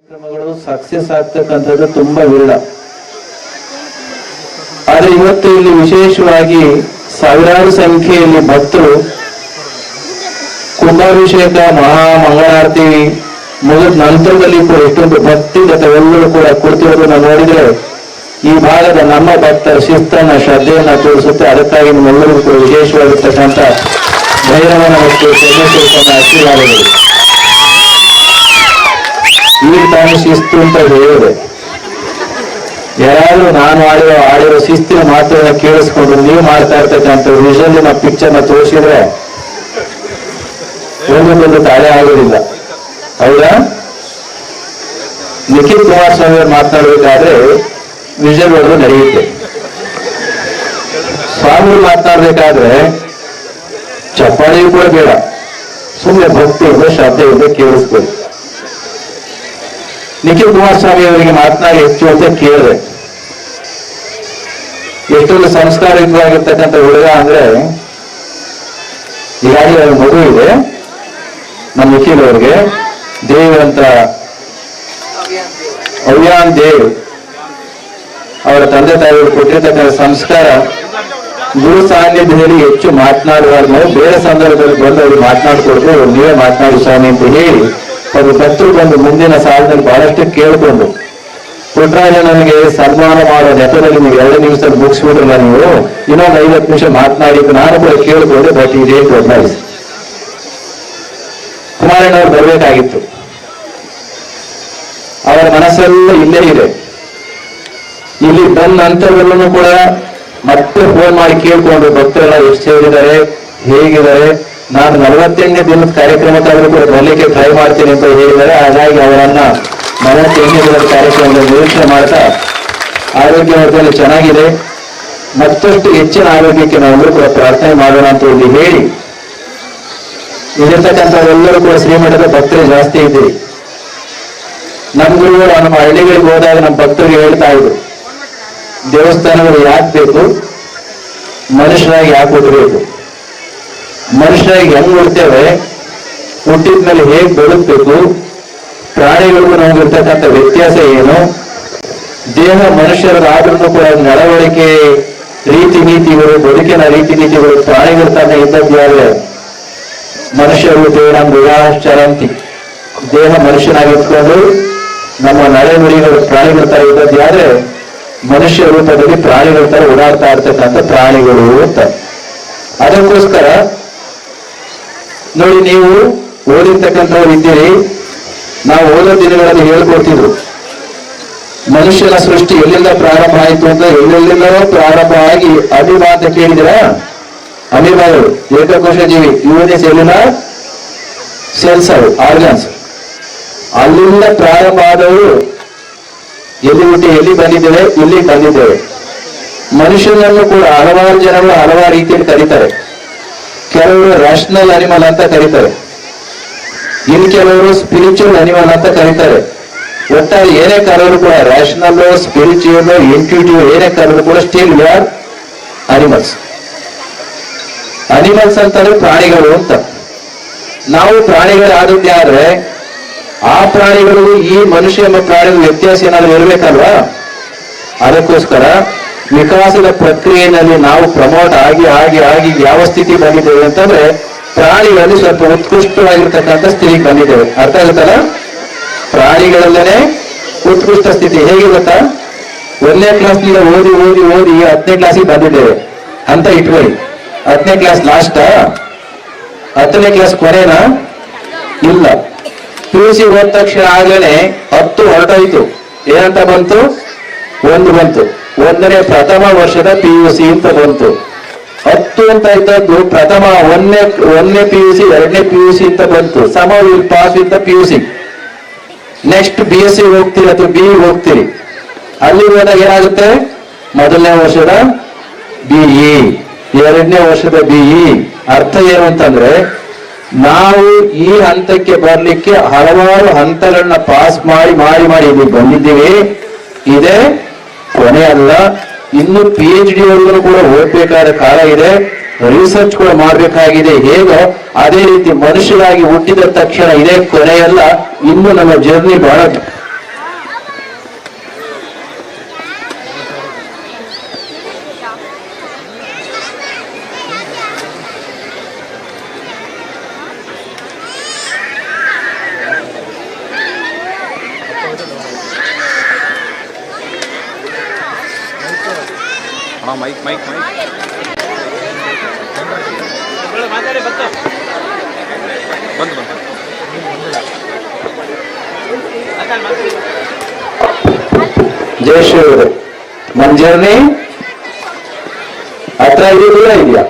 ಕಾರ್ಯಕ್ರಮಗಳು ಸಕ್ಸಸ್ ಆಗ್ತಕ್ಕಂಥದ್ದು ತುಂಬಾ ವಿರಳ. ಆದ್ರೆ ಇವತ್ತು ಇಲ್ಲಿ ವಿಶೇಷವಾಗಿ ಸಾವಿರಾರು ಸಂಖ್ಯೆಯಲ್ಲಿ ಭಕ್ತರು ಕುಂಭಾಭಿಷೇಕ ಮಹಾಮಂಗಳಾರತಿ ಮುಗಿದ ನಂತರದಲ್ಲಿ ಕೂಡ ಎಷ್ಟೊಂದು ಭಕ್ತಿ ಎಲ್ಲರೂ ಕೂಡ ಕೊಡ್ತಿರೋದನ್ನ ನೋಡಿದ್ರೆ ಈ ಭಾಗದ ನಮ್ಮ ಭಕ್ತರ ಶಿಸ್ತನ್ನ ಶ್ರದ್ಧೆಯನ್ನ ತೋರಿಸುತ್ತೆ. ಅದಕ್ಕಾಗಿ ನಿಮ್ಮೆಲ್ಲರಿಗೂ ಕೂಡ ವಿಶೇಷವಾಗಿರ್ತಕ್ಕಂಥ ಭೈರವನ ಮತ್ತು ಚಂದ್ರಶೇಖರನ ಆಶೀರ್ವಾದಗಳು. ಈಗ ತಾನು ಶಿಸ್ತು ಅಂತ ಹೇಳಿದೆ. ಯಾರಾದ್ರೂ ನಾನು ಆಡಿರೋ ಶಿಸ್ತಿನ ಮಾತನ್ನ ಕೇಳಿಸ್ಕೊಂಡು ನೀವು ಮಾಡ್ತಾ ಇರ್ತಕ್ಕಂಥ ವಿಷಯದಲ್ಲಿ ಪಿಕ್ಚರ್ನ ತೋರಿಸಿದ್ರೆ ಒಂದೊಂದು ತಾಳೆ ಆಗೋದಿಲ್ಲ. ಹೌದಾ? ನಿಖಿಲ್ ಕುಮಾರಸ್ವಾಮಿ ಅವರು ಮಾತನಾಡಬೇಕಾದ್ರೆ ವಿಷಲ್ ಹೊಡೆದು ನಡೆಯುತ್ತೆ. ಸ್ವಾಮಿ ಮಾತನಾಡ್ಬೇಕಾದ್ರೆ ಚಪ್ಪಾಳಿಯೂ ಕೂಡ ಬೇಡ, ಸುಮ್ಮನೆ ಭಕ್ತಿಯಿಂದ ಶ್ರದ್ಧೆಯಿಂದ ಕೇಳಿಸ್ಕೊಳ್ಳಿ. ನಿಖಿಲ್ ಕುಮಾರಸ್ವಾಮಿ ಅವರಿಗೆ ಮಾತನಾಡಿ ಹೆಚ್ಚು ಅಂತ ಕೇಳಿದೆ. ಎಷ್ಟೊಂದು ಸಂಸ್ಕಾರಯುತವಾಗಿರ್ತಕ್ಕಂಥ ಹುಡುಗ ಅಂದ್ರೆ, ಈಗಾಗಲೇ ಮಗು ಇದೆ ನಮ್ಮ ನಿಖಿಲ್ ಅವರಿಗೆ, ದೇವ್ ಅಂತ ಅವ್ಯಾನ್ ದೇವ್ ಅವರ ತಂದೆ ತಾಯಿಗಳು ಕೊಟ್ಟಿರ್ತಕ್ಕಂಥ ಸಂಸ್ಕಾರ ಗುರು ಸಾನ್ನಿಧ್ಯದಲ್ಲಿ ಹೆಚ್ಚು ಮಾತನಾಡುವಾಗ ಬೇರೆ ಸಂದರ್ಭದಲ್ಲಿ ಬಂದು ಅವ್ರಿಗೆ ಮಾತನಾಡ್ಕೊಡ್ತು, ನೀವೇ ಮಾತನಾಡಿ ಸ್ವಾಮಿ ಅಂತ ಹೇಳಿ ಅವರು ಭಕ್ತರು ಬಂದು ಮುಂದಿನ ಸಾಲಿನಲ್ಲಿ ಬಹಳಷ್ಟು ಕೇಳಿಕೊಂಡು ಪುಟ್ರಾಜ ನನಗೆ ಸನ್ಮಾನ ಮಾಡೋ ನೆಪದಲ್ಲಿ ನೀವು 2 ನಿಮಿಷದಲ್ಲಿ ಮುಗಿಸ್ಬಿಟ್ರಲ್ಲ, ನೀವು ಇನ್ನೊಂದು 50 ನಿಮಿಷ ಮಾತನಾಡಿದ್ದು ನಾನು ಕೂಡ ಕೇಳಿಕೊಂಡೆ. ಬಟ್ ಇದೇ ಬದಲಾಯಿಸಿ ಕುಮಾರಣ್ಣವ್ರು ಬರಬೇಕಾಗಿತ್ತು. ಅವರ ಮನಸ್ಸೆಲ್ಲ ಇಲ್ಲೇ ಇದೆ. ಇಲ್ಲಿ ಬಂದ ನಂತರದಲ್ಲೂ ಕೂಡ ಮತ್ತೆ ಫೋನ್ ಮಾಡಿ ಕೇಳ್ಕೊಂಡ್ರು ಭಕ್ತರೆಲ್ಲ ಎಷ್ಟು ಸೇರಿದ್ದಾರೆ, ಹೇಗಿದ್ದಾರೆ. ನಾನು 48ನೇ ದಿನದ ಕಾರ್ಯಕ್ರಮಕ್ಕಾದ್ರೂ ಕೂಡ ಬರಲಿಕ್ಕೆ ಟ್ರೈ ಮಾಡ್ತೀನಿ ಅಂತ ಹೇಳಿದ್ದಾರೆ. ಹಾಗಾಗಿ ಅವರನ್ನ 48ನೇ ದಿನದ ಕಾರ್ಯಕ್ರಮದಲ್ಲಿ ನಿರೀಕ್ಷೆ ಮಾಡ್ತಾ ಆರೋಗ್ಯ ಚೆನ್ನಾಗಿದೆ, ಮತ್ತಷ್ಟು ಹೆಚ್ಚಿನ ಆರೋಗ್ಯಕ್ಕೆ ನಾವೆಲ್ಲರೂ ಕೂಡ ಪ್ರಾರ್ಥನೆ ಮಾಡೋಣ ಅಂತ ಇಲ್ಲಿ ಹೇಳಿ, ಇಲ್ಲಿರ್ತಕ್ಕಂಥವರೆಲ್ಲರೂ ಕೂಡ ಶ್ರೀಮಠದ ಭಕ್ತರು ಜಾಸ್ತಿ ಇದ್ದೀರಿ. ನಮ್ಮ ಗುರುಗಳು ನಮ್ಮ ಹಳ್ಳಿಗಳಿಗೆ ಹೋದಾಗ ನಮ್ಮ ಭಕ್ತರಿಗೆ ಹೇಳ್ತಾ ಇದ್ರು, ದೇವಸ್ಥಾನಗಳು ಯಾಕೆ ಬೇಕು, ಮನುಷ್ಯರಾಗಿ ಯಾಕೆ ಹುಟ್ಟಬೇಕು, ಮನುಷ್ಯರಾಗಿ ಹೆಂಗ್ ಹುಡ್ತೇವೆ, ಹುಟ್ಟಿದ ಮೇಲೆ ಹೇಗೆ ಬದುಕಬೇಕು, ಪ್ರಾಣಿಗಳಿಗೂ ನಮಗಿರ್ತಕ್ಕಂಥ ವ್ಯತ್ಯಾಸ ಏನು, ದೇಹ ಮನುಷ್ಯರಾದ್ರೂ ಕೂಡ ನಡವಳಿಕೆ ರೀತಿ ನೀತಿಗಳು, ಬದುಕಿನ ರೀತಿ ನೀತಿಗಳು ಪ್ರಾಣಿಗಳ ತಾನೇ ಇದ್ದದ್ದಾದ್ರೆ ಮನುಷ್ಯರು ದೇವರ ಮೃಗಾಶ್ಚರಂತಿ, ದೇಹ ಮನುಷ್ಯನಾಗಿಟ್ಕೊಂಡು ನಮ್ಮ ನಡೆನುಡಿಗಳು ಪ್ರಾಣಿಗಳ ತರ ಇದ್ದದ್ದಾದ್ರೆ ಮನುಷ್ಯ ರೂಪದಲ್ಲಿ ಪ್ರಾಣಿಗಳ ತರ ಓಡಾಡ್ತಾ ಇರ್ತಕ್ಕಂಥ ಪ್ರಾಣಿಗಳು ಅಂತ. ಅದಕ್ಕೋಸ್ಕರ ನೋಡಿ, ನೀವು ಓದಿರ್ತಕ್ಕಂಥವ್ರು ಇದ್ದೀರಿ. ನಾವು ಓದೋ ದಿನಗಳಲ್ಲಿ ಹೇಳ್ಕೊಡ್ತಿದ್ರು ಮನುಷ್ಯನ ಸೃಷ್ಟಿ ಎಲ್ಲಿಂದ ಪ್ರಾರಂಭ ಆಯಿತು ಅಂತ. ಎಲ್ಲೆಲ್ಲಿಂದಲೋ ಪ್ರಾರಂಭ ಆಗಿ ಅಮೀಬಾ ಅಂತ ಕೇಳಿದಿರ? ಅಮೀಬಾಗಳು ಏಕಕೋಶ ಜೀವಿ, ಯುವನಿ ಸೆಲ್ಯುಲರ್ ಸೆಲ್ಸ್, ಅವು ಆರ್ಗನ್ಸ್. ಅಲ್ಲಿಂದ ಪ್ರಾರಂಭ ಆದವರು ಎಲ್ಲಿ ಹುಟ್ಟಿ ಎಲ್ಲಿ ಬಂದಿದ್ದೇವೆ, ಇಲ್ಲಿ ಬಂದಿದ್ದೇವೆ. ಮನುಷ್ಯನನ್ನು ಕೂಡ ಹಲವಾರು ಜನರು ಹಲವಾರು ರೀತಿಯಲ್ಲಿ ಕರೀತಾರೆ. ಕೆಲವರು ರ್ಯಾಷನಲ್ ಅನಿಮಲ್ ಅಂತ ಕರೀತಾರೆ, ಇನ್ನು ಕೆಲವರು ಸ್ಪಿರಿಚುವಲ್ ಅನಿಮಲ್ ಅಂತ ಕರೀತಾರೆ. ಒಟ್ಟಾರೆ ಏನೇ ಕರೆದ್ರು ಕೂಡ ರ್ಯಾಷನಲ್, ಸ್ಪಿರಿಚುವಲ್, ಇಂಟ್ಯೂಟಿವ್ ಏನೇ ಕರೆದ್ರು ಕೂಡ still we are animals. Animals ಅಂತಾರೆ ಪ್ರಾಣಿಗಳು ಅಂತ. ನಾವು ಪ್ರಾಣಿಗಳಾದದ್ದೇ ಆದ್ರೆ ಆ ಪ್ರಾಣಿಗಳಿಗೂ ಈ ಮನುಷ್ಯ ಎಂಬ ಪ್ರಾಣಿಗಳ ವ್ಯತ್ಯಾಸ ಏನಾದ್ರು ಇರಬೇಕಲ್ವಾ? ಅದಕ್ಕೋಸ್ಕರ ವಿಕಾಸದ ಪ್ರಕ್ರಿಯೆಯಲ್ಲಿ ನಾವು ಪ್ರಮೋಟ್ ಆಗಿ ಆಗಿ ಆಗಿ ಯಾವ ಸ್ಥಿತಿ ಬಂದಿದ್ದೇವೆ ಅಂತಂದ್ರೆ ಪ್ರಾಣಿಗಳಲ್ಲಿ ಸ್ವಲ್ಪ ಉತ್ಕೃಷ್ಟವಾಗಿರ್ತಕ್ಕಂಥ ಸ್ಥಿತಿಗೆ ಬಂದಿದ್ದೇವೆ. ಅರ್ಥ ಆಗುತ್ತಲ್ಲ? ಪ್ರಾಣಿಗಳಲ್ಲೇ ಉತ್ಕೃಷ್ಟ ಸ್ಥಿತಿ ಹೇಗೆ ಗೊತ್ತಾ? 1ನೇ ಕ್ಲಾಸ್ನಿಂದ ಓದಿ ಓದಿ ಓದಿ 10ನೇ ಕ್ಲಾಸಿಗೆ ಬಂದಿದ್ದೇವೆ ಅಂತ ಇಟ್ಕೊಳ್ಳಿ. 10ನೇ ಕ್ಲಾಸ್ ಲಾಸ್ಟಾ? 10ನೇ ಕ್ಲಾಸ್ ಕೊನೆನಾ? ಇಲ್ಲ. PUC ಹೋದ ತಕ್ಷಣ ಆಗಲೇ 10 ಹೊರಟೋಯ್ತು. ಏನಂತ ಬಂತು? 1 ಬಂತು. 1ನೇ ಪ್ರಥಮ ವರ್ಷದ PUC ಅಂತ ಬಂತು. 10 ಅಂತ ಇದ್ದದ್ದು ಪ್ರಥಮ 1ನೇ PUC 2ನೇ PUC ಅಂತ ಬಂತು. ಸಮ will pass with the PUC. Next BSc ಹೋಗ್ತೀರಿ ಅಥವಾ BE ಹೋಗ್ತೀರಿ. ಅಲ್ಲಿ ಹೋದಾಗ ಏನಾಗುತ್ತೆ? 1ನೇ ವರ್ಷದ BE, 2ನೇ ವರ್ಷದ BE. ಅರ್ಥ ಏನು ಅಂತಂದ್ರೆ ನಾವು ಈ ಹಂತಕ್ಕೆ ಬರ್ಲಿಕ್ಕೆ ಹಲವಾರು ಹಂತಗಳನ್ನ ಪಾಸ್ ಮಾಡಿ ಮಾಡಿ ಮಾಡಿ ಇಲ್ಲಿ ಬಂದಿದ್ದೀವಿ. ಇದೇ ಕೊನೆ ಅಲ್ಲ, ಇನ್ನು PhD ವರೆಗೂ ಕೂಡ ಓದ್ಬೇಕಾದ ಕಾಲ ಇದೆ. ರಿಸರ್ಚ್ ಕೂಡ ಮಾಡಬೇಕಾಗಿದೆ. ಹೇಗೋ ಅದೇ ರೀತಿ ಮನುಷ್ಯರಾಗಿ ಹುಟ್ಟಿದ ತಕ್ಷಣ ಇದೇ ಕೊನೆಯಲ್ಲ, ಇನ್ನು ನಮ್ಮ ಜರ್ನಿ ಬಹಳ ಮೈಕ್ ಮೈಕ್ ಮೈಕ್ ಬಂತು ಬಂತು. ಜಯಶ್ರೀ ಅವರು, ನಮ್ಮ ಜರ್ನಿ ಹತ್ರ ಇದೆಯಾ ದೂರ ಇದೆಯಾ?